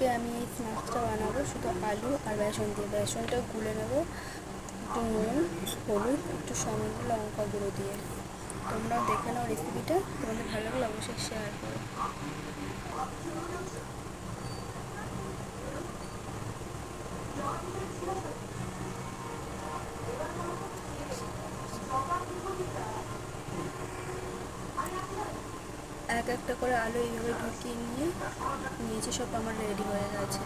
আজকে আমি এই স্ন্যাক্সটা বানাবো শুধু আলু আর বেসন দিয়ে। বেসনটা গুলে নেব একটু নুন, হলুদ, একটু সামান্য লঙ্কা গুঁড়ো দিয়ে। তোমরাও দেখে নাও রেসিপিটা, তোমাদের ভালো লাগলে অবশ্যই শেয়ার করো। এক একটা করে আলু এইভাবে ঢুকিয়ে নিয়েছি, সব আমার রেডি হয়ে গেছে।